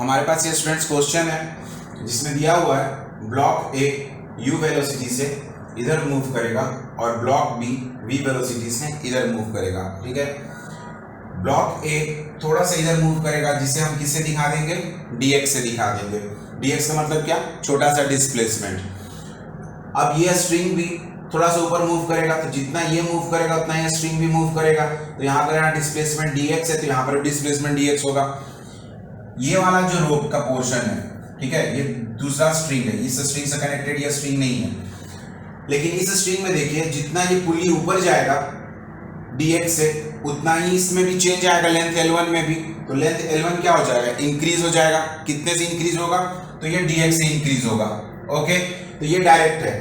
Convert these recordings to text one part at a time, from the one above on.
हमारे पास ये students question है जिसमें दिया हुआ है ब्लॉक ए u वेलोसिटी से इधर मूव करेगा और ब्लॉक बी v वेलोसिटी से इधर मूव करेगा। ठीक है, ब्लॉक ए थोड़ा सा इधर मूव करेगा जिसे हम किससे दिखा देंगे, dx से दिखा देंगे। dx का मतलब क्या, छोटा सा डिस्प्लेसमेंट। अब ये स्ट्रिंग भी थोड़ा सा ऊपर मूव करेगा, तो जितना ये मूव करेगा उतना ये स्ट्रिंग भी मूव करेगा। तो यहाँ पर डिस्प्लेसमेंट dx है तो यहाँ पर डिस्प्लेसमेंट dx होगा। ये वाला जो रोप का पोर्शन है, ठीक है, ये दूसरा स्ट्रिंग है, इस स्ट्रिंग से कनेक्टेड ये स्ट्रिंग नहीं है। लेकिन इस स्ट्रिंग में देखिए जितना ये पुली ऊपर जाएगा dx से उतना ही इसमें भी चेंज आएगा, लेंथ L1 में भी। तो लेंथ L1 क्या हो जाएगा, इंक्रीज हो जाएगा। कितने से इंक्रीज होगा, तो ये dx से इंक्रीज होगा। ओके, तो ये डायरेक्ट है।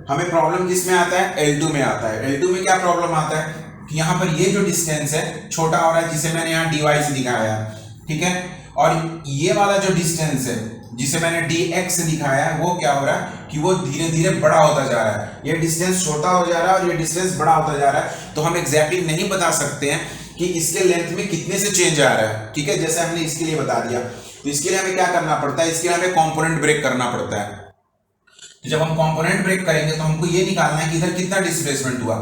हमें प्रॉब्लम किस में आता है, L2 में आता है। L2 में क्या प्रॉब्लम आता है कि यहाँ पर ये जो डिस्टेंस है छोटा हो रहा है, जिसे मैंने यहाँ dy से दिखाया है। ठीक है, और ये वाला जो डिस्टेंस है जिसे मैंने dx से दिखाया है, वो क्या हो रहा है कि वो धीरे धीरे बड़ा होता जा रहा है। ये डिस्टेंस छोटा हो जा रहा है और ये डिस्टेंस बड़ा होता जा रहा है। तो हम एग्जैक्टली नहीं बता सकते हैं कि इसके लेंथ में कितने से चेंज आ रहा है। ठीक है, जैसे हमने इसके लिए बता दिया, तो इसके लिए हमें क्या करना पड़ता है, इसके लिए हमें कंपोनेंट ब्रेक करना पड़ता है। तो जब हम कंपोनेंट ब्रेक करेंगे तो हमको ये निकालना है कि इधर कितना डिस्प्लेसमेंट हुआ।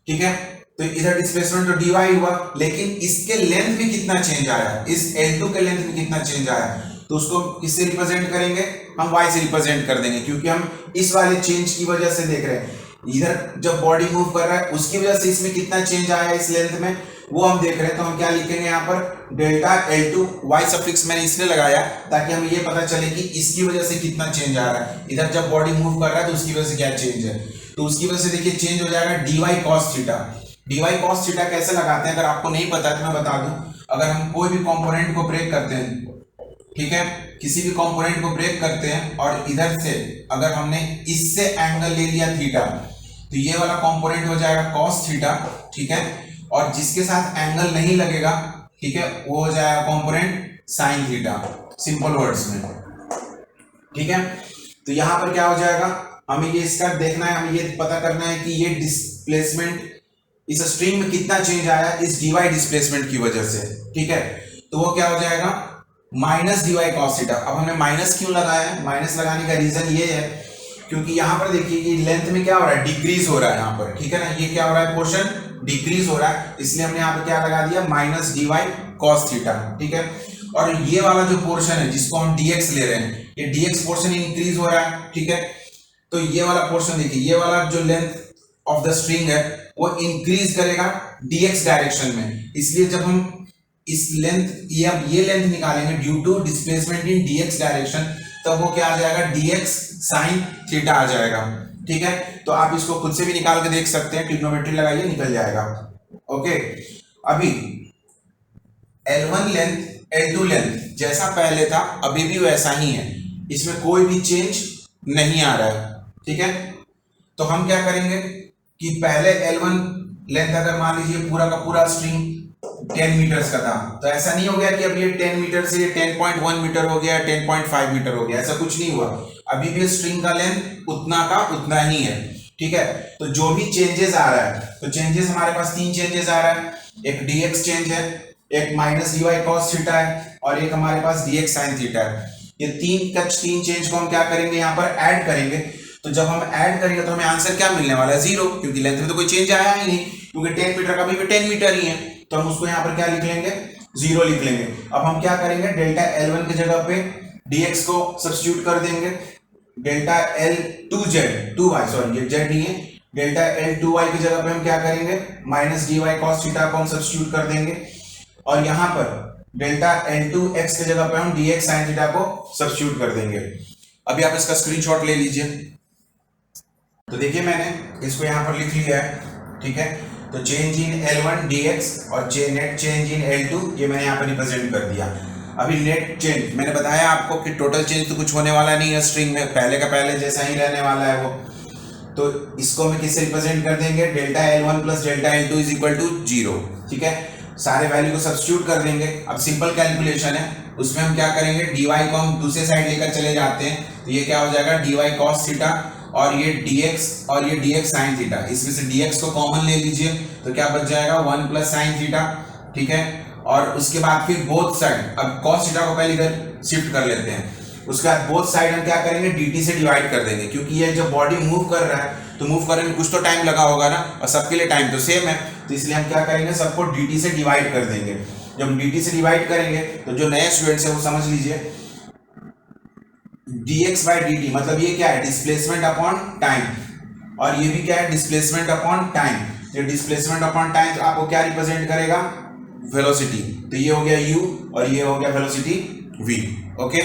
ठीक है, तो इधर डिस्प्लेसमेंट तो dy हुआ, लेकिन इसके लेंथ में कितना चेंज आया है, इस L2 के लेंथ में कितना चेंज आया है, तो उसको किससे रिप्रेजेंट करेंगे, हम y से रिप्रेजेंट कर देंगे, क्योंकि हम इस वाले चेंज की वजह से देख रहे हैं। इधर जब बॉडी मूव कर रहा है उसकी वजह से इसमें कितना चेंज आया है इस लेंथ में, वो हम देख रहे हैं। तो हम क्या लिखेंगे यहाँ पर, डेल्टा L2, y सफिक्स मैंने इसलिए लगाया ताकि हमें ये पता चले कि इसकी वजह से कितना चेंज आ रहा है। इधर जब बॉडी मूव कर रहा है तो उसकी वजह से क्या चेंज है, तो उसकी वजह से देखिए चेंज हो जाएगा dy cos theta. dy cos theta कैसे लगाते हैं, अगर आपको नहीं पता है तो मैं बता दूं। अगर हम कोई भी कंपोनेंट को ब्रेक करते हैं, ठीक है, किसी भी कंपोनेंट को ब्रेक करते हैं और इधर से अगर हमने इससे एंगल ले लिया थीटा, तो ये वाला कंपोनेंट हो जाएगा cos थीटा। ठीक है, और जिसके साथ एंगल नहीं लगेगा, ठीक है, वो हो जाएगा component sin theta, simple words में। ठीक है, तो यहां पर क्या हो जाएगा, हमें ये इसका देखना है, हमें ये पता करना है कि ये डिस्प्लेसमेंट इस स्ट्रिंग में कितना चेंज आया इस dy डिस्प्लेसमेंट की वजह से। ठीक है, तो वो क्या हो जाएगा, माइनस dy cos थीटा। अब हमने माइनस क्यों लगाया है, माइनस लगाने का रीजन ये है क्योंकि यहाँ पर देखिए कि लेंथ में क्या हो रहा है, डिक्रीज हो रहा है यहाँ पर। ठीक है ना, ये क्या हो रहा है, पोर्शन डिक्रीज हो रहा है, इसलिए हमने यहाँ पर क्या लगा दिया, माइनस dy cos थीटा। ठीक है, और ये वाला जो पोर्शन है जिसको हम dx ले रहे हैं, ये dx पोर्शन इंक्रीज हो रहा है। ठीक है, तो ये वाला पोर्शन देखिए, ये वाला जो लेंथ ऑफ द स्ट्रिंग है वो इंक्रीज करेगा dx डायरेक्शन में। इसलिए जब हम इस लेंथ ये लेंथ निकालेंगे due to displacement in dx direction, तब वो क्या आ जाएगा, dx sin थीटा आ जाएगा। ठीक है, तो आप इसको खुद से भी निकाल के देख सकते हैं, ट्रिग्नोमेट्री लगाइए, निकल जाएगा। ओके, अभी L1 लेंथ L2 लेंथ जैसा पहले था अभी भी वैसा ही है, इसमें कोई भी चेंज नहीं आ रहा है। ठीक है, तो हम क्या करेंगे कि पहले L1 लेंथ अगर मान लीजिए पूरा का पूरा स्ट्रिंग 10 मीटर्स का था, तो ऐसा नहीं हो गया कि अब ये 10 मीटर से ये 10.1 मीटर हो गया, 10.5 मीटर हो गया, ऐसा कुछ नहीं हुआ। अभी भी स्ट्रिंग का लेंथ उतना का उतना ही है। ठीक है, तो जो भी चेंजेस आ रहा है, तो चेंजेस हमारे पास 3 चेंजेस आ रहा है, एक dx चेंज है, एक माइनस dy cos थीटा है, और एक हमारे पास dx sin थीटा है। ये तीन चेंज को हम क्या करेंगे, यहाँ पर ऐड करेंगे। तो जब हम ऐड करेंगे तो हमें आंसर क्या मिलने वाला है, 0, क्योंकि लेंथ में तो कोई चेंज आया ही नहीं, क्योंकि 10 मीटर का भी 10 मीटर ही है, तो हम उसको यहाँ पर क्या लिख लेंगे, 0 लिख लेंगे। अब हम क्या करेंगे, डेल्टा L1 की जगह पे dx को सब्स्टिट्यूट कर देंगे, डेल्टा L2y, सॉरी ये z नहीं है, डेल्टा L2y की जगह पे हम क्या करेंगे, माइनस dy cos थीटा को हम सब्स्टिट्यूट कर देंगे, और यहाँ पर डेल्टा L2x की जगह पे हम dx sin थीटा को सब्स्टिट्यूट कर देंगे। अभी आप इसका स्क्रीनशॉट ले लीजिए। तो देखिए मैंने इसको यहाँ पर लिख लिया है। ठीक है, तो चेंज इन L1 dx और नेट चेंज इन L2 ये मैंने यहाँ पर रिप्रेजेंट कर दिया। अभी नेट चेंज मैंने बताया आपको कि टोटल चेंज तो कुछ होने वाला नहीं है स्ट्रिंग में, पहले का पहले जैसा ही रहने वाला है वो। तो इसको हम किससे रिप्रेजेंट कर देंगे, delta L1 plus delta L2 is equal to 0। ठीक है, सारे वैल्यू को सब्स्टिट्यूट कर देंगे। अब सिंपल कैलकुलेशन है, उसमें हम क्या करेंगे, dy को हम दूसरे साइड लेकर चले जाते हैं, तो ये क्या हो जाएगा, dy cos थीटा, और ये dx और ये dx sin थीटा, इसमें से dx को कॉमन ले लीजिए, तो क्या बच जाएगा, 1 प्लस sin थीटा। ठीक है, और उसके बाद फिर बोथ साइड, अब cos थीटा को पहले इधर शिफ्ट कर लेते हैं, उसके बाद बोथ साइड हम क्या करेंगे dt से डिवाइड कर देंगे, क्योंकि ये जब बॉडी मूव कर रहा है तो मूव करने में कुछ तो टाइम लगा होगा ना, और सबके लिए टाइम तो सेम है, तो इसलिए हम क्या करेंगे सबको dt से डिवाइड कर देंगे। जब हम dt से डिवाइड करेंगे तो जो नए स्टूडेंट्स है वो समझ लीजिए dx बाई dt मतलब ये क्या है, डिस्प्लेसमेंट अपॉन टाइम, और ये भी क्या है, डिस्प्लेसमेंट अपॉन टाइम। ये डिस्प्लेसमेंट अपॉन टाइम आपको क्या रिप्रेजेंट करेगा, वेलोसिटी, तो ये हो गया u और ये हो गया वेलोसिटी v। ओके